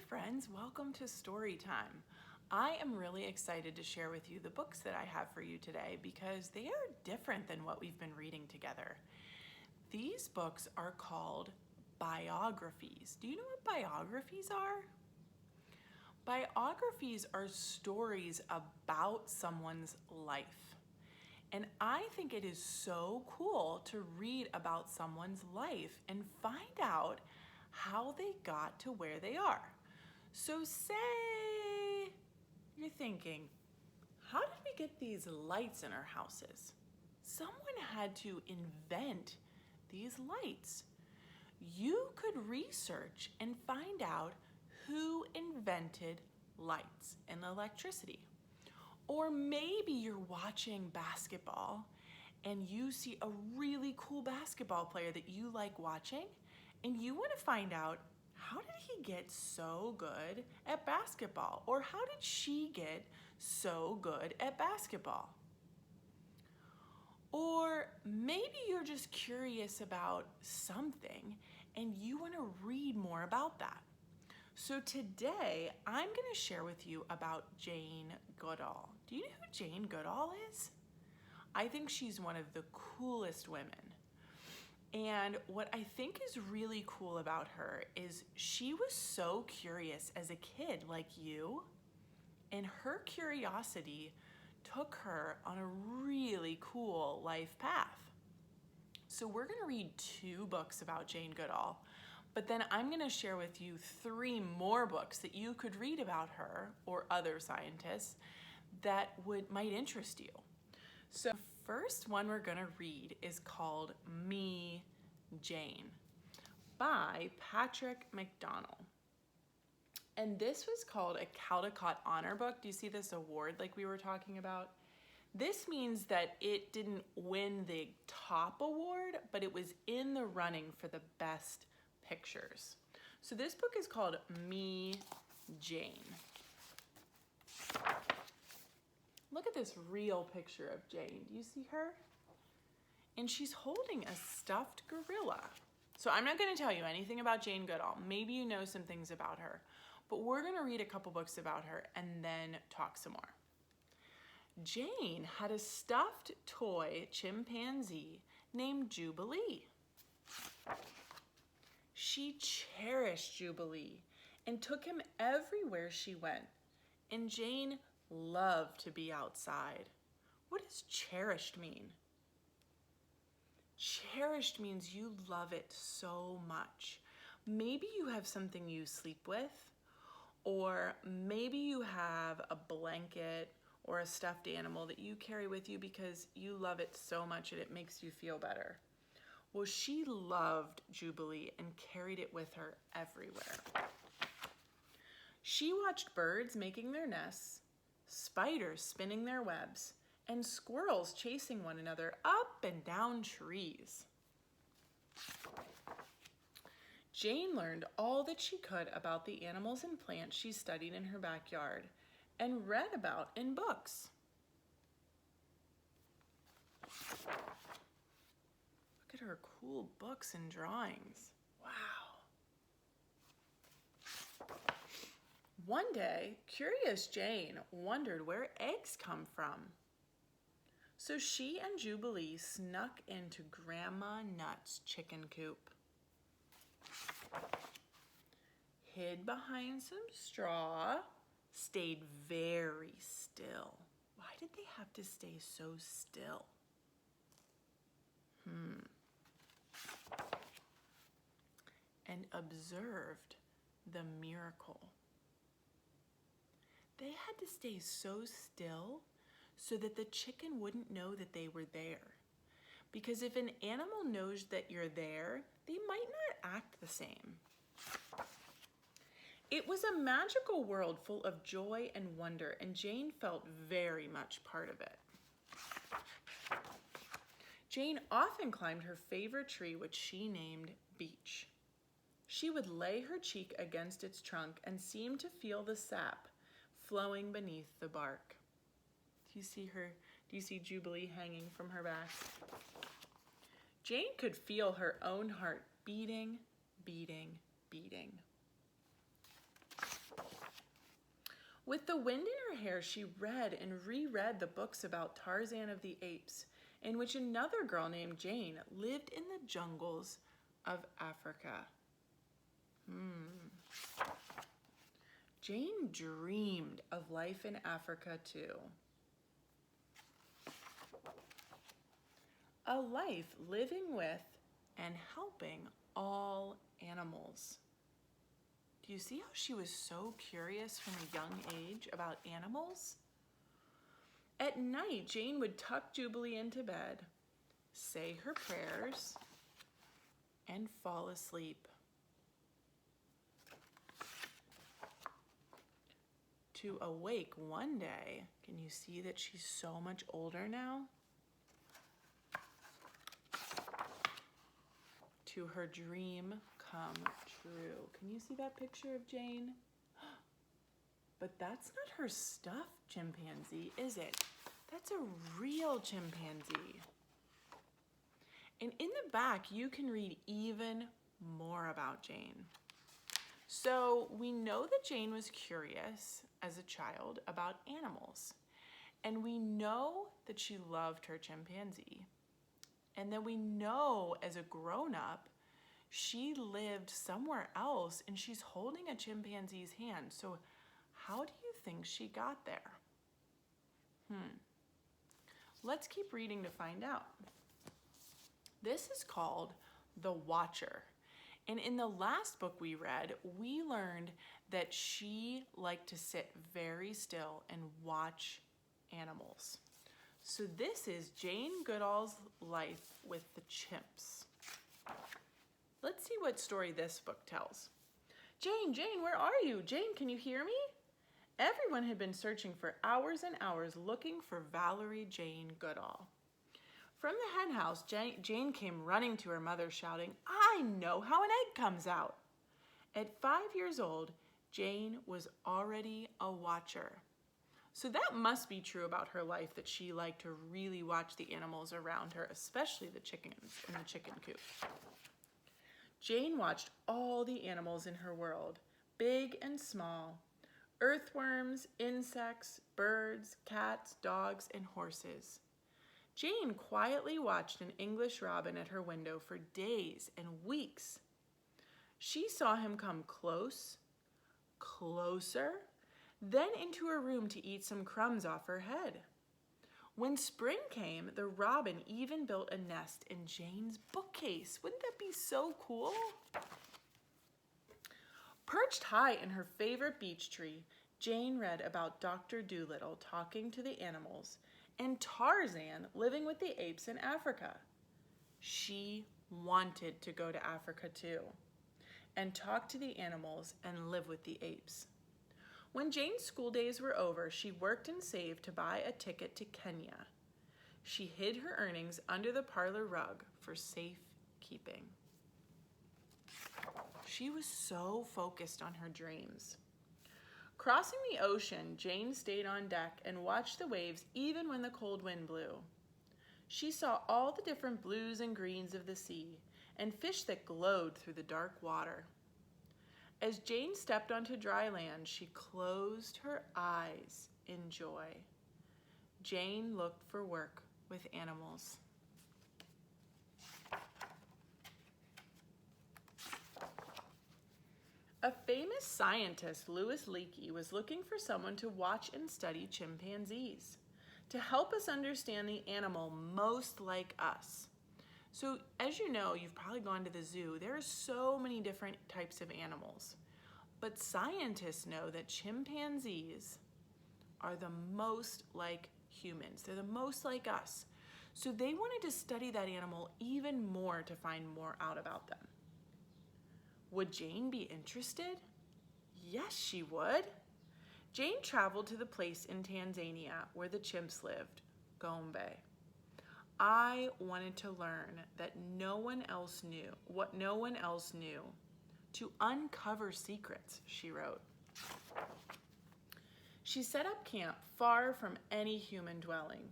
friends, welcome to Story Time. I am really excited to share with you the books that I have for you today because they are different than what we've been reading together. These books are called biographies. Do you know what biographies are? Biographies are stories about someone's life. And I think it is so cool to read about someone's life and find out how they got to where they are. So say you're thinking, how did we get these lights in our houses? Someone had to invent these lights. You could research and find out who invented lights and electricity. Or maybe you're watching basketball and you see a really cool basketball player that you like watching, and you want to find out, how did he get so good at basketball? Or how did she get so good at basketball? Or maybe you're just curious about something and you want to read more about that. So today, I'm going to share with you about Jane Goodall. Do you know who Jane Goodall is? I think she's one of the coolest women. And what I think is really cool about her is she was so curious as a kid like you, and her curiosity took her on a really cool life path. So we're going to read 2 books about Jane Goodall, but then I'm going to share with you 3 more books that you could read about her or other scientists that might interest you. So the first one we're going to read is called Me, Jane by Patrick McDonnell. And this was called a Caldecott Honor Book. Do you see this award like we were talking about? This means that it didn't win the top award, but it was in the running for the best pictures. So this book is called Me, Jane. Look at this real picture of Jane. Do you see her? And she's holding a stuffed gorilla. So I'm not going to tell you anything about Jane Goodall. Maybe you know some things about her. But we're going to read a couple books about her and then talk some more. Jane had a stuffed toy chimpanzee named Jubilee. She cherished Jubilee and took him everywhere she went. And Jane loved to be outside. What does cherished mean? Cherished means you love it so much. Maybe you have something you sleep with, or maybe you have a blanket or a stuffed animal that you carry with you because you love it so much that it makes you feel better. Well, she loved Jubilee and carried it with her everywhere. She watched birds making their nests, spiders spinning their webs, and squirrels chasing one another up and down trees. Jane learned all that she could about the animals and plants she studied in her backyard and read about in books. Look at her cool books and drawings. Wow. One day, curious Jane wondered where eggs come from. So she and Jubilee snuck into Grandma Nut's chicken coop. Hid behind some straw, stayed very still. Why did they have to stay so still? And observed the miracle. They had to stay so still so that the chicken wouldn't know that they were there. Because if an animal knows that you're there, they might not act the same. It was a magical world full of joy and wonder, and Jane felt very much part of it. Jane often climbed her favorite tree, which she named Beech. She would lay her cheek against its trunk and seem to feel the sap flowing beneath the bark. Do you see her? Do you see Jubilee hanging from her back? Jane could feel her own heart beating, beating, beating. With the wind in her hair, she read and reread the books about Tarzan of the Apes, in which another girl named Jane lived in the jungles of Africa. Jane dreamed of life in Africa too. A life living with and helping all animals. Do you see how she was so curious from a young age about animals? At night, Jane would tuck Jubilee into bed, say her prayers, and fall asleep. To awake one day, can you see that she's so much older now? To her dream come true. Can you see that picture of Jane? But that's not her stuffed chimpanzee, is it? That's a real chimpanzee. And in the back, you can read even more about Jane. So we know that Jane was curious as a child about animals. And we know that she loved her chimpanzee. And then we know as a grown-up, she lived somewhere else and she's holding a chimpanzee's hand. So how do you think she got there? Let's keep reading to find out. This is called The Watcher. And in the last book we read, we learned that she liked to sit very still and watch animals. So this is Jane Goodall's life with the chimps. Let's see what story this book tells. Jane, where are you? Jane, can you hear me? Everyone had been searching for hours and hours looking for Valerie Jane Goodall. From the hen house, Jane came running to her mother shouting, "I know how an egg comes out." At 5 years old, Jane was already a watcher. So that must be true about her life, that she liked to really watch the animals around her, especially the chickens in the chicken coop. Jane watched all the animals in her world, big and small, earthworms, insects, birds, cats, dogs, and horses. Jane quietly watched an English robin at her window for days and weeks. She saw him come close, closer, then into her room to eat some crumbs off her head. When spring came, the robin even built a nest in Jane's bookcase. Wouldn't that be so cool? Perched high in her favorite beech tree, Jane read about Dr. Dolittle talking to the animals and Tarzan living with the apes in Africa. She wanted to go to Africa too and talk to the animals and live with the apes. When Jane's school days were over, she worked and saved to buy a ticket to Kenya. She hid her earnings under the parlor rug for safekeeping. She was so focused on her dreams. Crossing the ocean, Jane stayed on deck and watched the waves even when the cold wind blew. She saw all the different blues and greens of the sea and fish that glowed through the dark water. As Jane stepped onto dry land, she closed her eyes in joy. Jane looked for work with animals. A famous scientist, Louis Leakey, was looking for someone to watch and study chimpanzees, to help us understand the animal most like us. So, as you know, you've probably gone to the zoo. There are so many different types of animals. But scientists know that chimpanzees are the most like humans. They're the most like us. So they wanted to study that animal even more to find more out about them. Would Jane be interested? Yes, she would. Jane traveled to the place in Tanzania where the chimps lived, Gombe. I wanted to learn that no one else knew, what no one else knew, to uncover secrets, she wrote. She set up camp far from any human dwelling.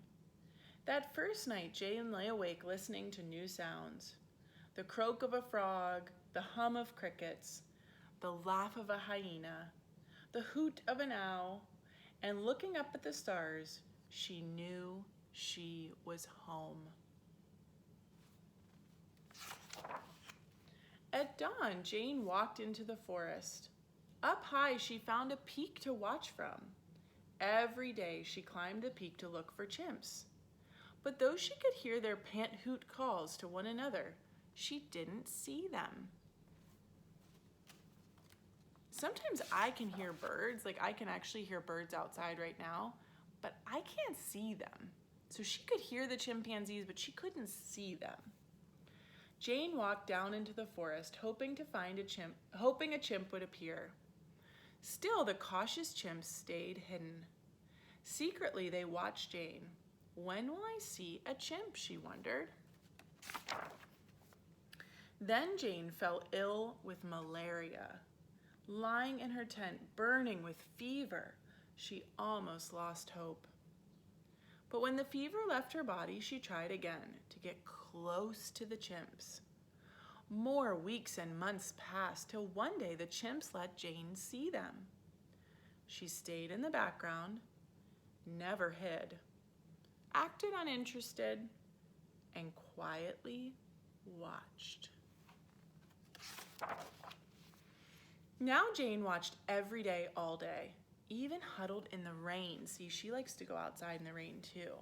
That first night, Jane lay awake listening to new sounds. The croak of a frog, the hum of crickets, the laugh of a hyena, the hoot of an owl, and looking up at the stars, she knew she was home. At dawn, Jane walked into the forest. Up high, she found a peak to watch from. Every day, she climbed the peak to look for chimps. But though she could hear their pant-hoot calls to one another, she didn't see them. Sometimes I can hear birds, like I can actually hear birds outside right now, but I can't see them. So she could hear the chimpanzees, but she couldn't see them. Jane walked down into the forest, hoping a chimp would appear. Still, the cautious chimps stayed hidden. Secretly, they watched Jane. When will I see a chimp, she wondered. Then Jane fell ill with malaria. Lying in her tent, burning with fever, she almost lost hope. But when the fever left her body, she tried again to get close to the chimps. More weeks and months passed till one day the chimps let Jane see them. She stayed in the background, never hid, acted uninterested, and quietly watched. Now Jane watched every day, all day, even huddled in the rain. See, she likes to go outside in the rain too.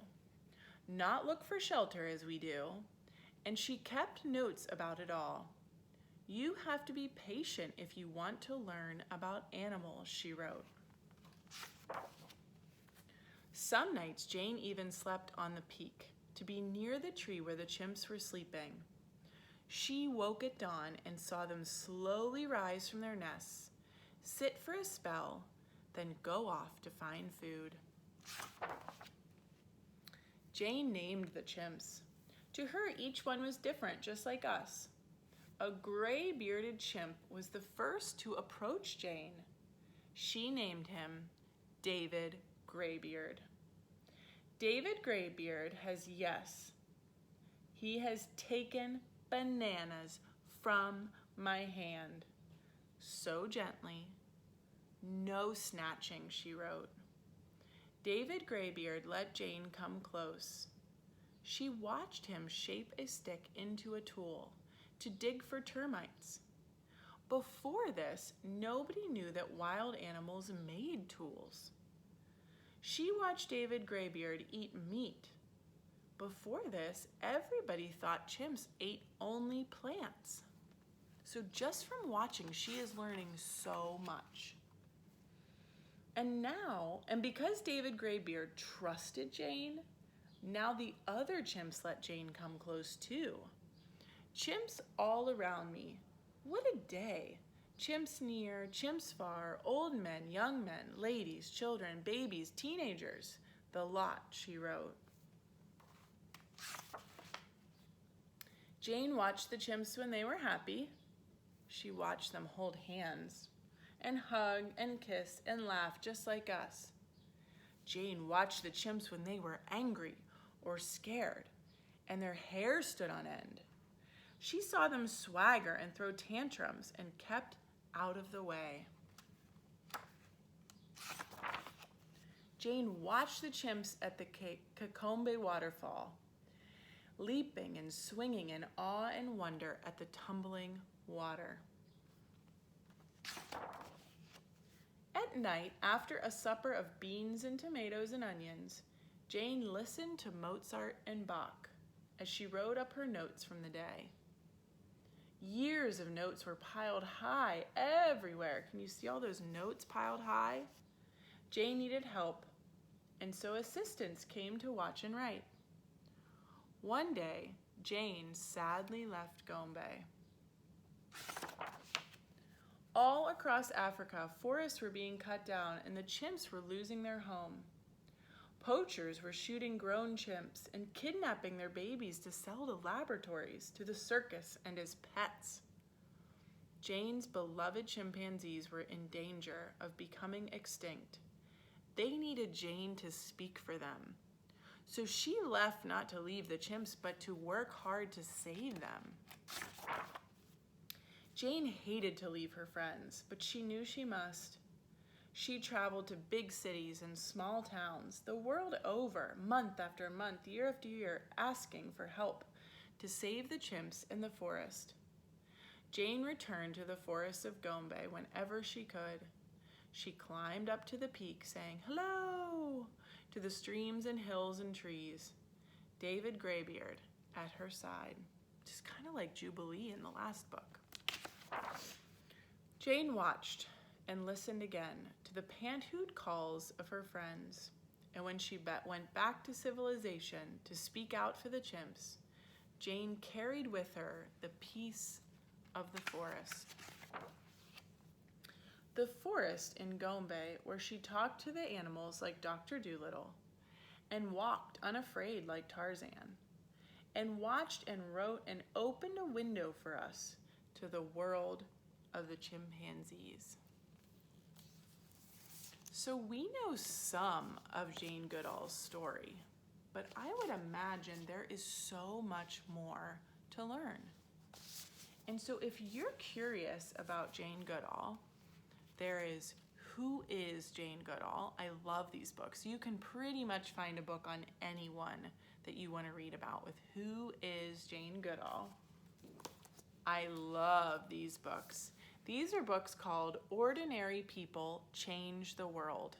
Not look for shelter as we do, and she kept notes about it all. You have to be patient if you want to learn about animals, she wrote. Some nights Jane even slept on the peak to be near the tree where the chimps were sleeping. She woke at dawn and saw them slowly rise from their nests, sit for a spell, then go off to find food. Jane named the chimps. To her, each one was different, just like us. A gray-bearded chimp was the first to approach Jane. She named him David Graybeard. David Graybeard he has taken bananas from my hand. So gently, no snatching, she wrote. David Graybeard let Jane come close. She watched him shape a stick into a tool to dig for termites. Before this, nobody knew that wild animals made tools. She watched David Graybeard eat meat. Before this, everybody thought chimps ate only plants. So just from watching, she is learning so much. And because David Graybeard trusted Jane, now the other chimps let Jane come close too. Chimps all around me. What a day. Chimps near, chimps far, old men, young men, ladies, children, babies, teenagers. The lot, she wrote. Jane watched the chimps when they were happy. She watched them hold hands and hug and kiss and laugh just like us. Jane watched the chimps when they were angry or scared and their hair stood on end. She saw them swagger and throw tantrums and kept out of the way. Jane watched the chimps at the Kakombe waterfall, leaping and swinging in awe and wonder at the tumbling water. At night, after a supper of beans and tomatoes and onions, Jane listened to Mozart and Bach as she wrote up her notes from the day. Years of notes were piled high everywhere. Can you see all those notes piled high? Jane needed help, and so assistants came to watch and write. One day, Jane sadly left Gombe. All across Africa, forests were being cut down and the chimps were losing their home. Poachers were shooting grown chimps and kidnapping their babies to sell to laboratories, to the circus, and as pets. Jane's beloved chimpanzees were in danger of becoming extinct. They needed Jane to speak for them. So she left not to leave the chimps, but to work hard to save them. Jane hated to leave her friends, but she knew she must. She traveled to big cities and small towns, the world over, month after month, year after year, asking for help to save the chimps in the forest. Jane returned to the forest of Gombe whenever she could. She climbed up to the peak, saying hello to the streams and hills and trees. David Graybeard at her side, just kind of like Jubilee in the last book. Jane watched and listened again to the pant-hooed calls of her friends, and when she went back to civilization to speak out for the chimps, Jane carried with her the peace of the forest. The forest in Gombe, where she talked to the animals like Dr. Dolittle, and walked unafraid like Tarzan, and watched and wrote and opened a window for us to the world of the chimpanzees. So we know some of Jane Goodall's story, but I would imagine there is so much more to learn. And so if you're curious about Jane Goodall, there is Who is Jane Goodall? I love these books. You can pretty much find a book on anyone that you want to read about with Who is Jane Goodall. I love these books. These are books called Ordinary People Change the World.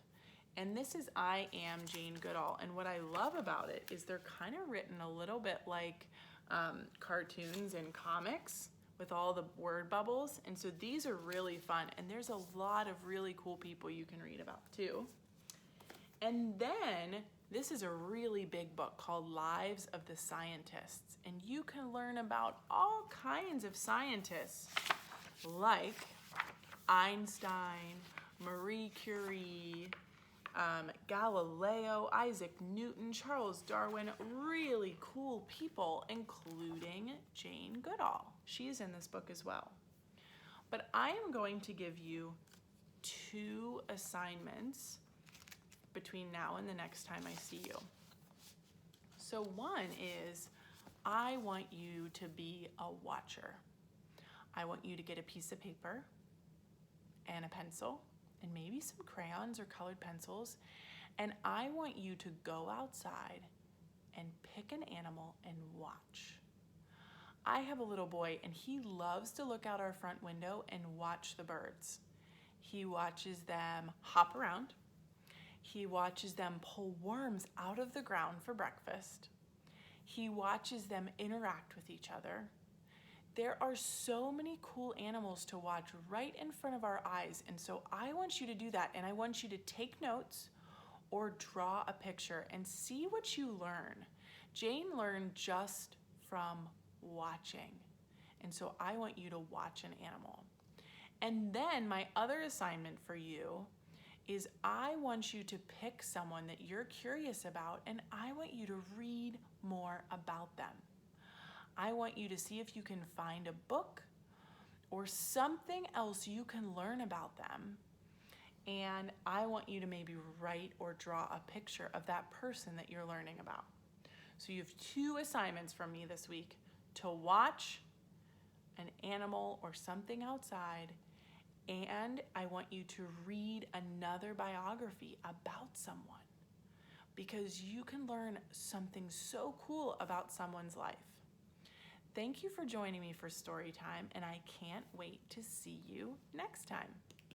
And this is I Am Jane Goodall. And what I love about it is they're kind of written a little bit like cartoons and comics with all the word bubbles. And so these are really fun. And there's a lot of really cool people you can read about too. And then this is a really big book called Lives of the Scientists. And you can learn about all kinds of scientists like Einstein, Marie Curie, Galileo, Isaac Newton, Charles Darwin, really cool people, including Jane Goodall. She's in this book as well. But I am going to give you 2 assignments between now and the next time I see you. So one is, I want you to be a watcher. I want you to get a piece of paper and a pencil and maybe some crayons or colored pencils, and I want you to go outside and pick an animal and watch. I have a little boy and he loves to look out our front window and watch the birds. He watches them hop around. He watches them pull worms out of the ground for breakfast. He watches them interact with each other. There are so many cool animals to watch right in front of our eyes, and so I want you to do that, and I want you to take notes or draw a picture and see what you learn. Jane learned just from watching, and so I want you to watch an animal. And then my other assignment for you is I want you to pick someone that you're curious about, and I want you to read more about them. I want you to see if you can find a book or something else you can learn about them. And I want you to maybe write or draw a picture of that person that you're learning about. So you have 2 assignments from me this week: to watch an animal or something outside, and I want you to read another biography about someone, because you can learn something so cool about someone's life. Thank you for joining me for story time, and I can't wait to see you next time.